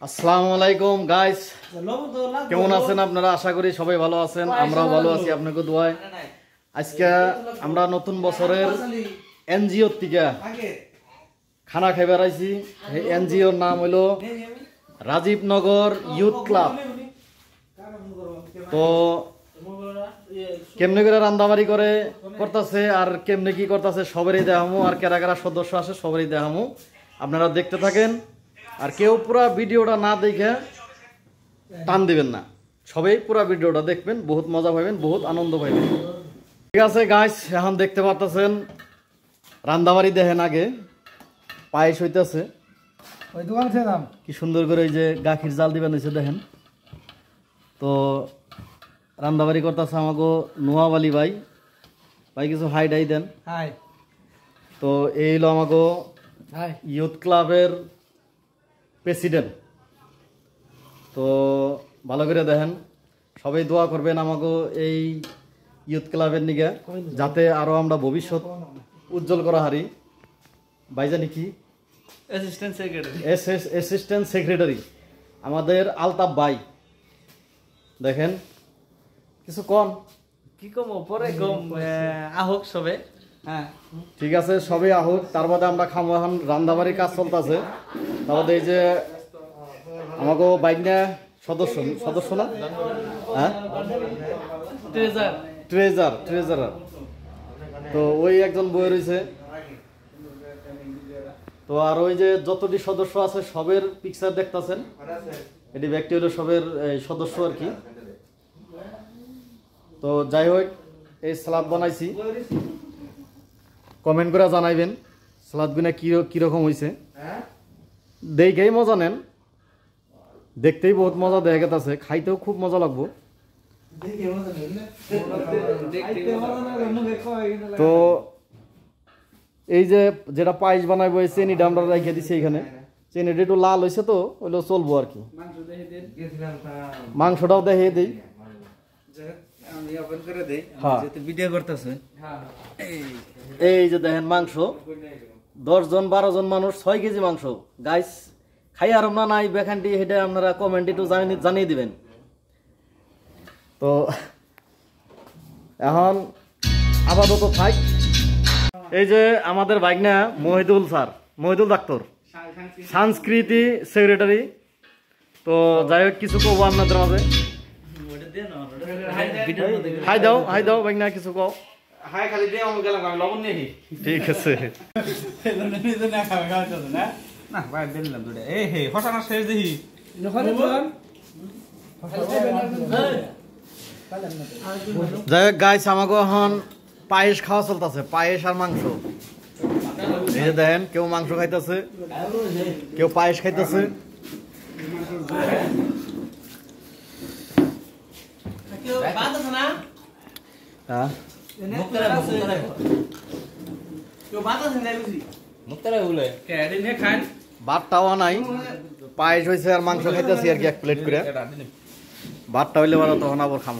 আসসালামু আলাইকুম গাইস, কেমন আছেন আপনারা? আশা করি সবাই ভালো আছেন, আমরাও ভালো আছি আপনাকে দোয়ায়। আজকে আমরা নতুন বছরের এনজিও থেকে খানা খাইবার আইছি। এই এনজিওর নাম হলো রাজীবনগর ইউথ ক্লাব। তো কেমনে করে রান্দাবাড়ি করে করতেছে আর কেমনে কি করতেছে সবারই দেখামু, আর কারা কারা সদস্য আছে সবারই দেখামু। আপনারা দেখতে থাকেন, আর কেউ পুরা ভিডিওটা না দেখে টান দিবেন না, সবাই পুরা ভিডিওটা দেখবেন, বহুত মজা পাবেন, বহুত আনন্দ পাবেন। ঠিক আছে গাইস, এখন দেখতে পাচ্ছেন রান্দাবাড়ি দেখেন। আগে পায়েস হইতেছে, ওই দোকান ছিলাম কি সুন্দর করে এই যে গাখির জাল দিবেন হয়েছে দেখেন। তো রান্দাবাড়ি করতেছে আমাকে নোয়াব আলী ভাই। ভাই কিছু হাই ডাই দেন। হাই। তো এই হলো আমাকে হাই ইউথ ক্লাবের প্রেসিডেন্ট। তো ভালো করে দেখেন, সবাই দোয়া করবেন আমাকে এই ইউথ ক্লাবের নিকে, যাতে আরো আমরা ভবিষ্যৎ উজ্জ্বল করা হারি। ভাইজানি কি অ্যাসিস্ট্যান্ট সেক্রেটারি আমাদের আলতাফ ভাই। দেখেন কিছু কম কি কম পরে কম আহক সবে। হ্যাঁ ঠিক আছে, সবাই আহুক। তার বাদে আমরা খামো। এখন রান্দাবাড়ির কাজ চলতেছে। তারপরে এই যে আমাকে বাইকনা সদস্য না, হ্যাঁ ট্রেজার। তো ওই একজন বই রয়েছে। তো আর ওই যে যতটি সদস্য আছে সবের পিকচার দেখতেছেন, এটি ব্যক্তি হলো সবের সদস্য আর কি। তো যাই হোক, এই সালাদ বানাইছি, কমেন্ট করে জানাইবেন সালাদ গুনা কিরকম হয়েছে। দেখেই মজা নেন, দেখতেই বহুত মজা দেখা গেছে, খাইতেও খুব মজা লাগবো। তো এই যে যেটা পায়েস বানাইবো, এই চেনিটা আমরা রেখে দিছি এখানে। চেনিটা একটু লাল হয়েছে তো ওইগুলো চলবো আর কি। মাংসটাও দেখিয়ে দিই। এই যে দেখেন মাংস, 10 জন 12 জন মানুষ 6 কেজি মাংস। গাইস খাই আর না নাই বেখানটি, সেটা আপনারা কমেন্টে একটু জানিয়ে দিবেন। তো এখন আপাতত থাক। এই যে আমাদের বাইকনা মহিদুল স্যার, মহিদুল ডাক্তার, সংস্কৃতি সেক্রেটারি। তো যাই হোক, কিছু কব আপনাদের মাঝে। হাই দাও বাইকনা, কিছু কও। হাই খালি দে, আমি গেলাম, আমি লবণ নিয়ে। ঠিক আছে না ভাই দিলাম দুটো। এই হে ফসানা শেষ দেখি। যাই হোক গাইস, আমাকে এখন পায়েস খাওয়া চলতেছে, পায়েস আর মাংস। এই যে দেখেন, কেউ মাংস খাইতেছে, কেউ পায়েস খাইতেছে। ভাতটাও নাই, পায়েস হয়েছে আর মাংস খাইতেছি আর কি, 1 প্লেট করে। ভাতটা হইলে ভালো, তখন আবার খাবো।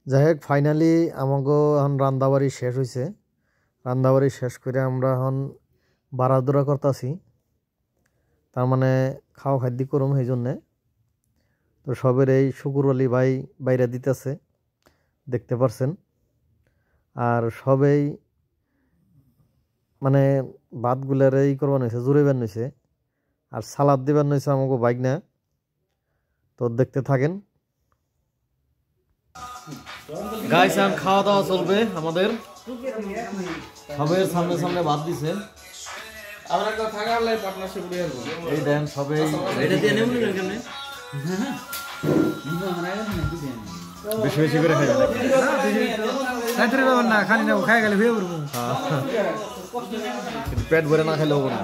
যাই হোক, ফাইনালি আমাকে এখন রান্দাবাড়ি শেষ হয়েছে। রান্দাবাড়ি শেষ করে আমরা এখন বাড়াদুরা করতেছি, তার মানে খাওয়া খাদ্য করুম সেই জন্যে। তো সবের এই শুকুর আলী ভাই বাইরে দিতেছে, দেখতে পারছেন। আর সবেই মানে ভাতগুলার এই করবান হয়েছে, জুড়ে বেন হয়েছে, আর সালাদ দিবেন হয়েছে আমাকে বাইক না। তো দেখতে থাকেন গাইস। এখন খাওয়া দাওয়া চলবে আমাদের, সবের সামনে সামনে ভাত দিছে। এই দেন সবাই বেশি বেশি করে খাই না, খালি না খাই গেলে ভেবে পড়বো। পেট ভরে না খাইলে হবো না।